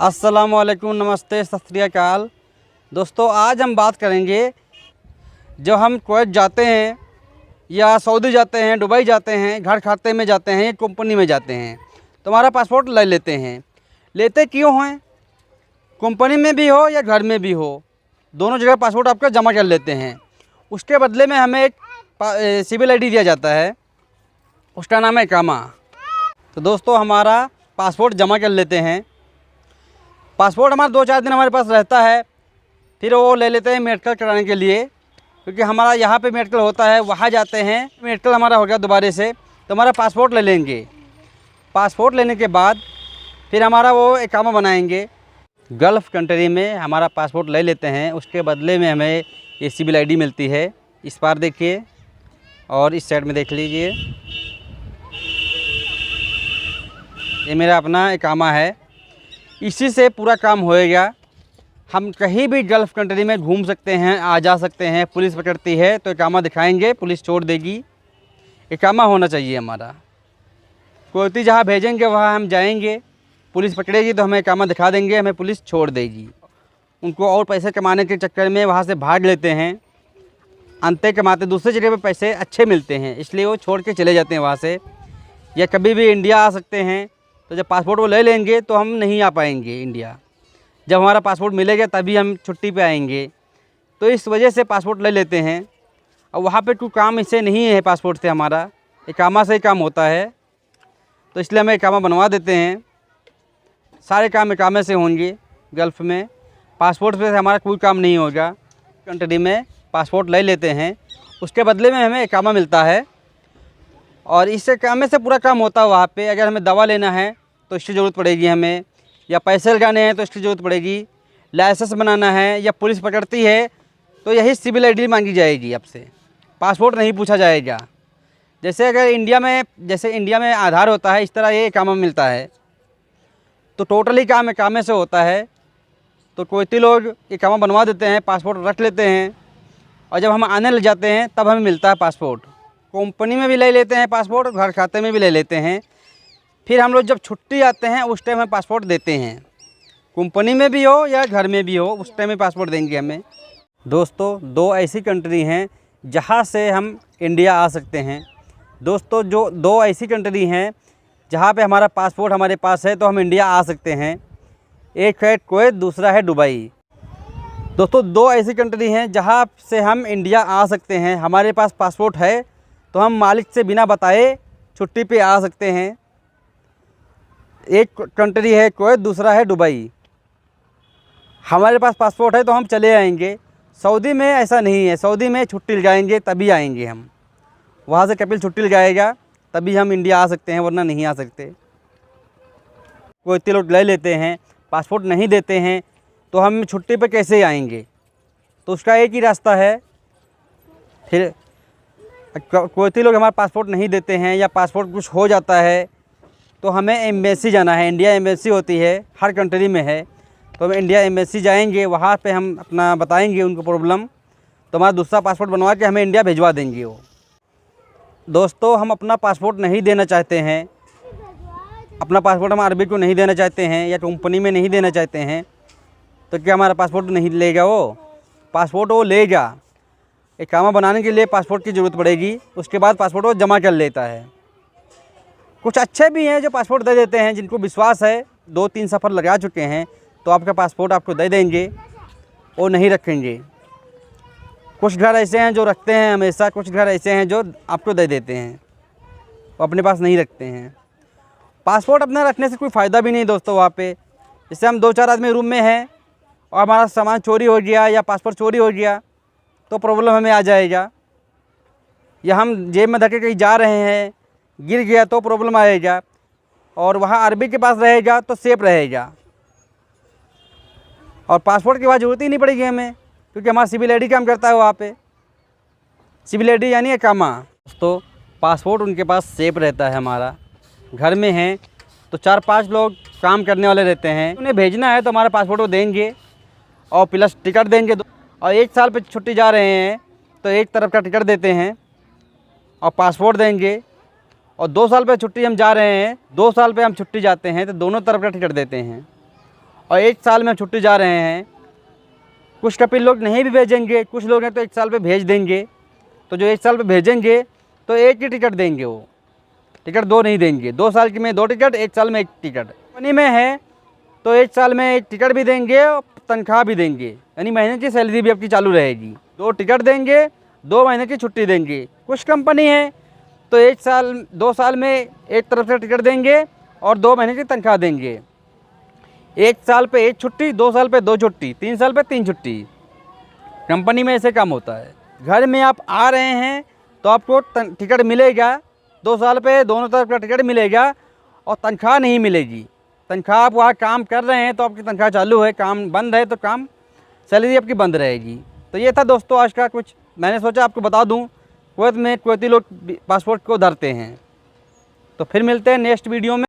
अस्सलामुअलैकुम, नमस्ते, सत श्री अकाल। दोस्तों, आज हम बात करेंगे जब हम कुवैत जाते हैं या सऊदी जाते हैं, दुबई जाते हैं, घर खाते में जाते हैं या कंपनी में जाते हैं तो हमारा पासपोर्ट ले लेते हैं। लेते क्यों हैं? कंपनी में भी हो या घर में भी हो, दोनों जगह पासपोर्ट आपका जमा कर लेते हैं। उसके बदले में हमें एक सिविल आईडी दिया जाता है, उसका नाम है इकामा। तो दोस्तों, हमारा पासपोर्ट जमा कर लेते हैं। पासपोर्ट हमारा 2-4 दिन हमारे पास रहता है, फिर वो ले लेते हैं मेडिकल कराने के लिए, क्योंकि हमारा यहाँ पे मेडिकल होता है, वहाँ जाते हैं। मेडिकल हमारा हो गया दोबारा से तो हमारा पासपोर्ट ले लेंगे। पासपोर्ट लेने के बाद फिर हमारा वो इकामा बनाएंगे। गल्फ़ कंट्री में हमारा पासपोर्ट ले लेते हैं, उसके बदले में हमें ये सिविल आईडी मिलती है। इस पार देखिए और इस साइड में देख लीजिए, ये मेरा अपना इकामा है। इसी से पूरा काम होएगा। हम कहीं भी गल्फ़ कंट्री में घूम सकते हैं, आ जा सकते हैं। पुलिस पकड़ती है तो इकामा दिखाएंगे, पुलिस छोड़ देगी। इकामा होना चाहिए हमारा। कोई जहाँ भेजेंगे वहाँ हम जाएंगे, पुलिस पकड़ेगी तो हमें इकामा दिखा देंगे, हमें पुलिस छोड़ देगी। उनको और पैसे कमाने के चक्कर में वहाँ से भाग लेते हैं। अंते कमाते दूसरी जगह पे पैसे अच्छे मिलते हैं, इसलिए वो छोड़ के चले जाते हैं वहाँ से। या कभी भी इंडिया आ सकते हैं, तो जब पासपोर्ट वो ले लेंगे तो हम नहीं आ पाएंगे इंडिया। जब हमारा पासपोर्ट मिलेगा तभी हम छुट्टी पे आएंगे। तो इस वजह से पासपोर्ट ले लेते हैं। और वहाँ पे कोई काम इससे नहीं है, पासपोर्ट से हमारा इकामा से ही काम होता है, तो इसलिए हमें इकामा बनवा देते हैं। सारे काम इकामे से होंगे गल्फ़ में। पासपोर्ट से हमारा कोई काम नहीं होगा। कंट्री में पासपोर्ट ले लेते हैं, उसके बदले में हमें इकामा मिलता है और इस इकामे से पूरा काम होता है वहाँ पे। अगर हमें दवा लेना है तो इसकी ज़रूरत पड़ेगी हमें, या पैसे लगाने हैं तो इसकी ज़रूरत पड़ेगी, लाइसेंस बनाना है या पुलिस पकड़ती है तो यही सिविल आईडी मांगी जाएगी आपसे। पासपोर्ट नहीं पूछा जाएगा। जैसे अगर इंडिया में आधार होता है, इस तरह ये इकामा मिलता है। तो टोटली काम इकामे से होता है। तो कोई लोग इकामा बनवा देते हैं, पासपोर्ट रख लेते हैं, और जब हम आने लग जाते हैं तब हमें मिलता है पासपोर्ट। कंपनी में भी ले लेते हैं पासपोर्ट, घर खाते में भी ले लेते हैं। फिर हम लोग जब छुट्टी आते हैं उस टाइम हम पासपोर्ट देते हैं। कंपनी में भी हो या घर में भी हो, उस टाइम में पासपोर्ट देंगे हमें। दोस्तों, 2 ऐसी कंट्री हैं जहाँ से हम इंडिया आ सकते हैं। दोस्तों, जो 2 ऐसी कंट्री हैं जहाँ पे हमारा पासपोर्ट हमारे पास है तो हम इंडिया आ सकते हैं। एक है कुवैत, दूसरा है दुबई। दोस्तों, 2 ऐसी कंट्री हैं जहाँ से हम इंडिया आ सकते हैं। हमारे पास पासपोर्ट है तो हम मालिक से बिना बताए छुट्टी पे आ सकते हैं। एक कंट्री है कुवैत, दूसरा है दुबई। हमारे पास पासपोर्ट है तो हम चले आएंगे। सऊदी में ऐसा नहीं है। सऊदी में छुट्टी लगाएंगे तभी आएंगे हम। वहाँ से कपिल छुट्टी लगाएगा तभी हम इंडिया आ सकते हैं, वरना नहीं आ सकते। कोई लोग ले लेते हैं, पासपोर्ट नहीं देते हैं तो हम छुट्टी पे कैसे आएंगे? तो उसका एक ही रास्ता है। फिर कोई लोग हमारा पासपोर्ट नहीं देते हैं या पासपोर्ट कुछ हो जाता है तो हमें एम्बेसी जाना है। इंडिया एम्बेसी होती है, हर कंट्री में है। तो हम इंडिया एम्बेसी जाएंगे, वहाँ पे हम अपना बताएंगे उनको प्रॉब्लम, तो हमारा दूसरा पासपोर्ट बनवा के हमें इंडिया भिजवा देंगे वो। दोस्तों, हम अपना पासपोर्ट नहीं देना चाहते हैं। अपना पासपोर्ट हम अरबी को नहीं देना चाहते हैं या कंपनी में नहीं देना चाहते हैं, तो क्या हमारा पासपोर्ट नहीं लेगा वो? पासपोर्ट वो लेगा। इकामा बनाने के लिए पासपोर्ट की ज़रूरत पड़ेगी, उसके बाद पासपोर्ट वो जमा कर लेता है। कुछ अच्छे भी हैं जो पासपोर्ट दे देते हैं, जिनको विश्वास है, 2-3 सफ़र लगा चुके हैं, तो आपका पासपोर्ट आपको दे देंगे, वो नहीं रखेंगे। कुछ घर ऐसे हैं जो रखते हैं हमेशा, कुछ घर ऐसे हैं जो आपको दे देते हैं, वो अपने पास नहीं रखते हैं। पासपोर्ट अपना रखने से कोई फ़ायदा भी नहीं दोस्तों। वहाँ पे जैसे हम 2-4 आदमी रूम में हैं और हमारा सामान चोरी हो गया या पासपोर्ट चोरी हो गया तो प्रॉब्लम हमें आ जाएगा। या हम जेब में धके कहीं जा रहे हैं, गिर गया तो प्रॉब्लम आएगा। और वहाँ अरबी के पास रहेगा तो सेफ रहेगा। और पासपोर्ट की ज़रूरत ही नहीं पड़ेगी हमें, क्योंकि हमारा सिविल आईडी काम करता है वहाँ पे। सिविल आईडी यानी इकामा। दोस्तों, पासपोर्ट उनके पास सेफ रहता है। हमारा घर में है तो 4-5 लोग काम करने वाले रहते हैं, उन्हें भेजना है तो हमारा पासपोर्ट वो देंगे और प्लस टिकट देंगे। और 1 साल पे छुट्टी जा रहे हैं तो एक तरफ का टिकट देते हैं और पासपोर्ट देंगे। और 2 साल पे छुट्टी हम जा रहे हैं, 2 साल पे हम छुट्टी जाते हैं तो दोनों तरफ का टिकट देते हैं। और 1 साल में छुट्टी जा रहे हैं। कुछ कपिल लोग नहीं भी भेजेंगे, कुछ लोग हैं तो 1 साल पे भेज देंगे। तो जो 1 साल पे भेजेंगे तो एक ही टिकट देंगे, वो टिकट 2 नहीं देंगे। 2 साल की में 2 टिकट, 1 साल में 1 टिकट। कंपनी में है तो 1 साल में 1 टिकट भी देंगे और तनख्वाह भी देंगे, यानी महीने की सैलरी भी आपकी चालू रहेगी। 2 टिकट देंगे, 2 महीने की छुट्टी देंगे। कुछ कंपनी है तो 2 साल में एक तरफ से टिकट देंगे और 2 महीने की तनख्वाह देंगे। 1 साल पे 1 छुट्टी, 2 साल पे 2 छुट्टी, 3 साल पे 3 छुट्टी। कंपनी में ऐसे काम होता है। घर में आप आ रहे हैं तो आपको टिकट मिलेगा, 2 साल पे दोनों तरफ का टिकट मिलेगा और तनख्वाह नहीं मिलेगी। तनख्वाह आप वहाँ काम कर रहे हैं तो आपकी तनख्वाह चालू है, काम बंद है तो काम सैलरी आपकी बंद रहेगी। तो ये था दोस्तों आज का कुछ, मैंने सोचा आपको बता दूँ। कुवैत में कुवैती लोग पासपोर्ट को धरते हैं। तो फिर मिलते हैं नेक्स्ट वीडियो में।